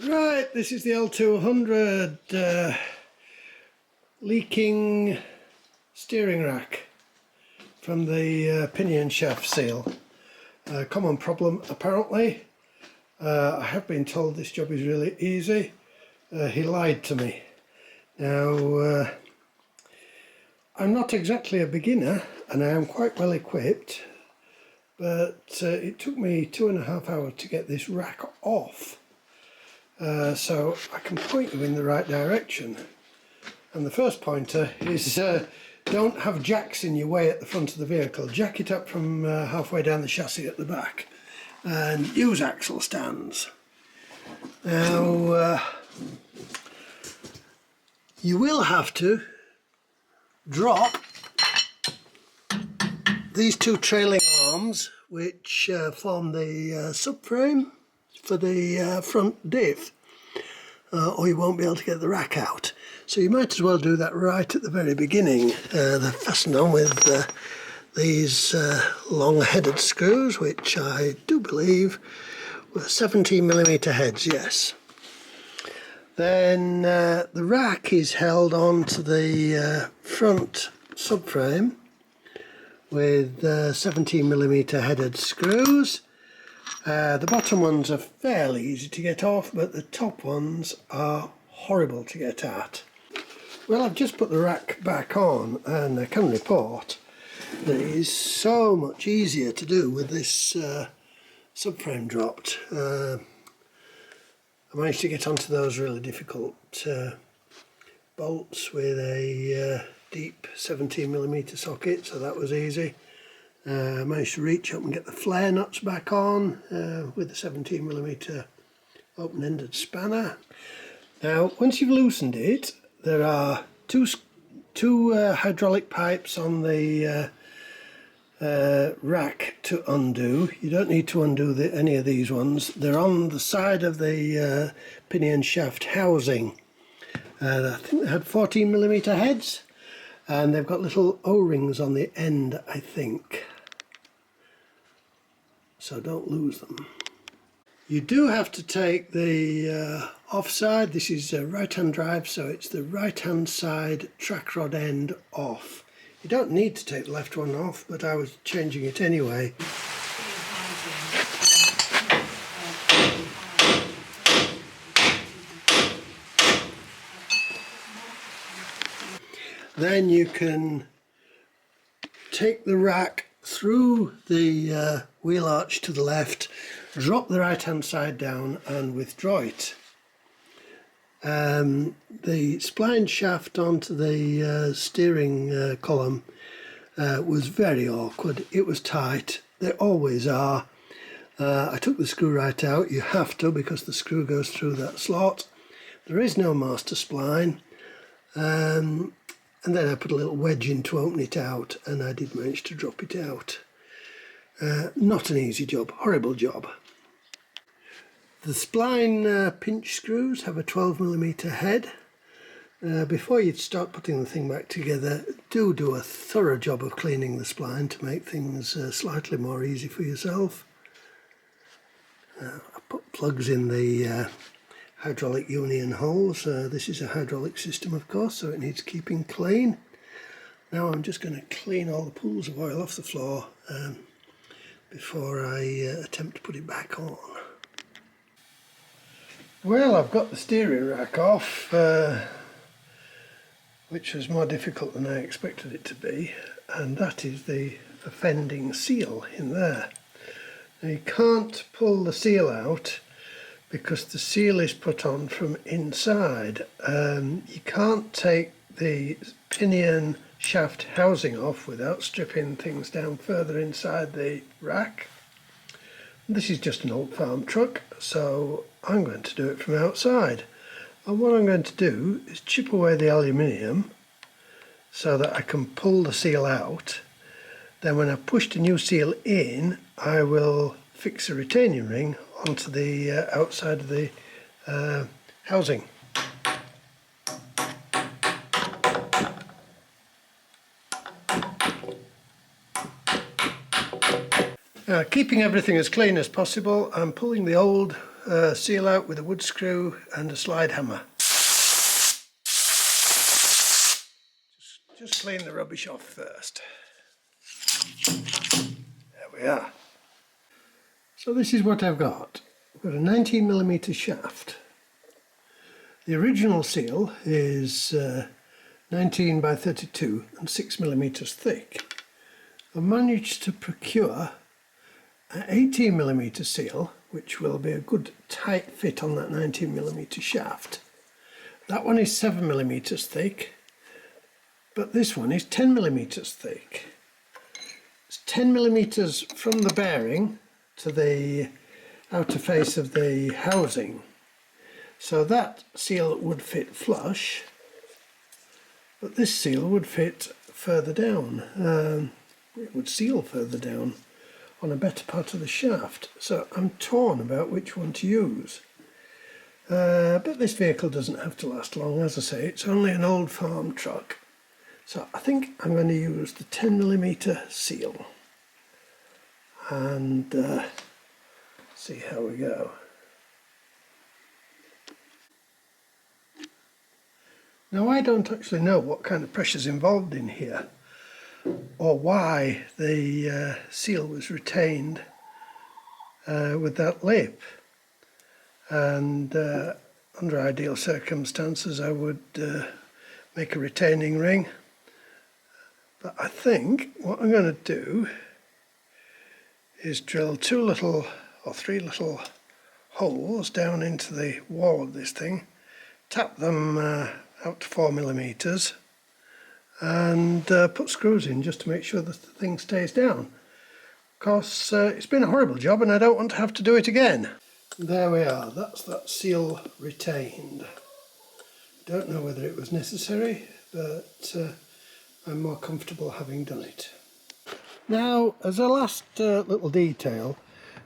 Right, this is the L200 leaking steering rack from the pinion shaft seal. Common problem apparently. I have been told this job is really easy. He lied to me. Now, I'm not exactly a beginner and I am quite well equipped, but it took me 2.5 hours to get this rack off. So I can point you in the right direction. And the first pointer is don't have jacks in your way at the front of the vehicle. Jack it up from halfway down the chassis at the back and use axle stands. Now you will have to drop these two trailing arms which form the subframe for the front diff, or you won't be able to get the rack out. So you might as well do that right at the very beginning. They're fastened on with these long-headed screws, which I do believe were 17mm heads, yes. Then the rack is held on to the front subframe with 17mm headed screws. The bottom ones are fairly easy to get off, but the top ones are horrible to get at. Well, I've just put the rack back on and I can report that it is so much easier to do with this subframe dropped. I managed to get onto those really difficult bolts with a deep 17mm socket, so that was easy. I managed to reach up and get the flare nuts back on with the 17mm open-ended spanner. Now, once you've loosened it, there are two hydraulic pipes on the rack to undo. You don't need to undo any of these ones. They're on the side of the pinion shaft housing. I think they had 14mm heads, and they've got little O-rings on the end, I think. So don't lose them. You do have to take the offside. This is a right-hand drive, so it's the right-hand side track rod end off. You don't need to take the left one off, but I was changing it anyway. Then you can take the rack through the wheel arch to the left, drop the right hand side down and withdraw it. The spline shaft onto the steering column was very awkward. It was tight. They always are. I took the screw right out. You have to, because the screw goes through that slot. There is no master spline. And then I put a little wedge in to open it out, and I did manage to drop it out. Not an easy job, horrible job. The spline pinch screws have a 12mm head. Before you start putting the thing back together, do a thorough job of cleaning the spline to make things slightly more easy for yourself. I put plugs in the hydraulic union holes. This is a hydraulic system, of course, so it needs keeping clean. Now I'm just going to clean all the pools of oil off the floor before I attempt to put it back on. Well, I've got the steering rack off, which was more difficult than I expected it to be, and that is the offending seal in there. Now, you can't pull the seal out because the seal is put on from inside. You can't take the pinion shaft housing off without stripping things down further inside the rack. This is just an old farm truck, so I'm going to do it from outside. And what I'm going to do is chip away the aluminium so that I can pull the seal out. Then when I push the new seal in, I will fix a retaining ring onto the outside of the housing. Keeping everything as clean as possible, I'm pulling the old seal out with a wood screw and a slide hammer. Just clean the rubbish off first. There we are. So this is what I've got. I've got a 19mm shaft. The original seal is 19 by 32 and 6mm thick. I've managed to procure an 18mm seal, which will be a good tight fit on that 19mm shaft. That one is 7mm thick, but this one is 10mm thick. It's 10mm from the bearing to the outer face of the housing. So that seal would fit flush, but this seal would fit further down. It would seal further down on a better part of the shaft. So I'm torn about which one to use. But this vehicle doesn't have to last long. As I say, it's only an old farm truck. So I think I'm going to use the 10mm seal and see how we go. Now, I don't actually know what kind of pressure's involved in here or why the seal was retained with that lip, and under ideal circumstances I would make a retaining ring, but I think what I'm going to do is drill 2 little or 3 little holes down into the wall of this thing, tap them out to 4mm and put screws in just to make sure that the thing stays down. Of course, it's been a horrible job and I don't want to have to do it again. There we are, that's that seal retained. Don't know whether it was necessary, but I'm more comfortable having done it. Now, as a last little detail,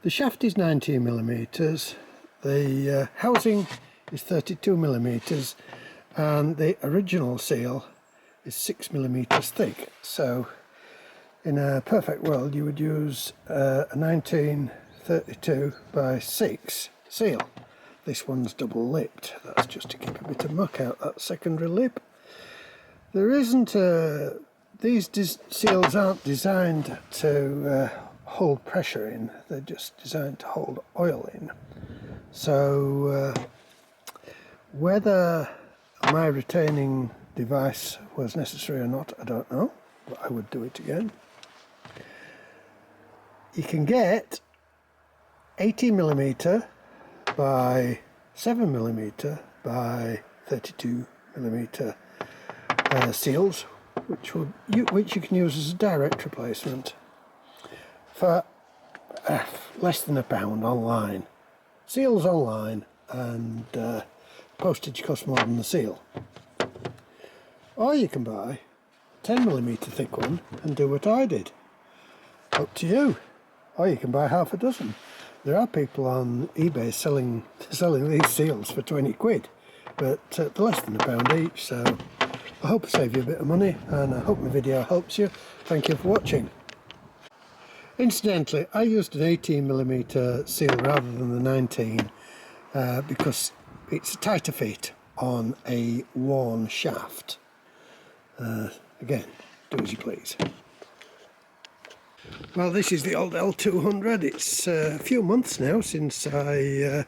the shaft is 19mm, the housing is 32mm, and the original seal is 6mm thick. So in a perfect world you would use a 1932 by 6 seal. This one's double lipped. That's just to keep a bit of muck out that secondary lip. There isn't these seals aren't designed to hold pressure in, they're just designed to hold oil in. So whether my retaining device was necessary or not, I don't know, but I would do it again. You can get 18mm by 7mm by 32mm seals, which you can use as a direct replacement for less than £1 online. Seals online, and postage costs more than the seal. Or you can buy a 10mm thick one and do what I did. Up to you. Or you can buy half a dozen. There are people on eBay selling these seals for 20 quid, but they're less than £1 each, so I hope I save you a bit of money, and I hope my video helps you. Thank you for watching. Incidentally, I used an 18mm seal rather than the 19 because it's a tighter fit on a worn shaft. Again, do as you please. Well, this is the old L200. It's a few months now since I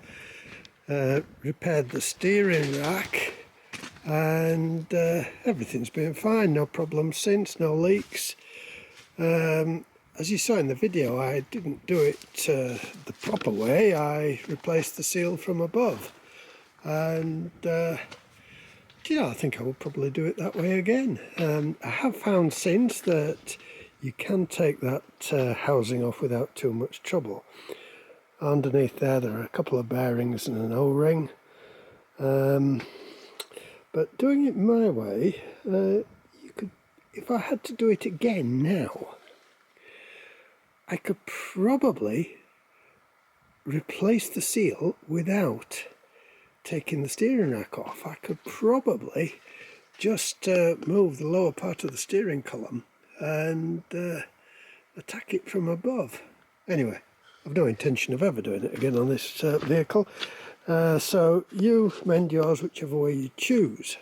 repaired the steering rack, and everything's been fine, no problems since, no leaks. As you saw in the video, I didn't do it the proper way. I replaced the seal from above, and I think I will probably do it that way again. I have found since that you can take that housing off without too much trouble. Underneath there are a couple of bearings and an O-ring. But doing it my way, if I had to do it again now, I could probably replace the seal without taking the steering rack off. I could probably just move the lower part of the steering column and attack it from above. Anyway, I've no intention of ever doing it again on this vehicle. So you mend yours whichever way you choose.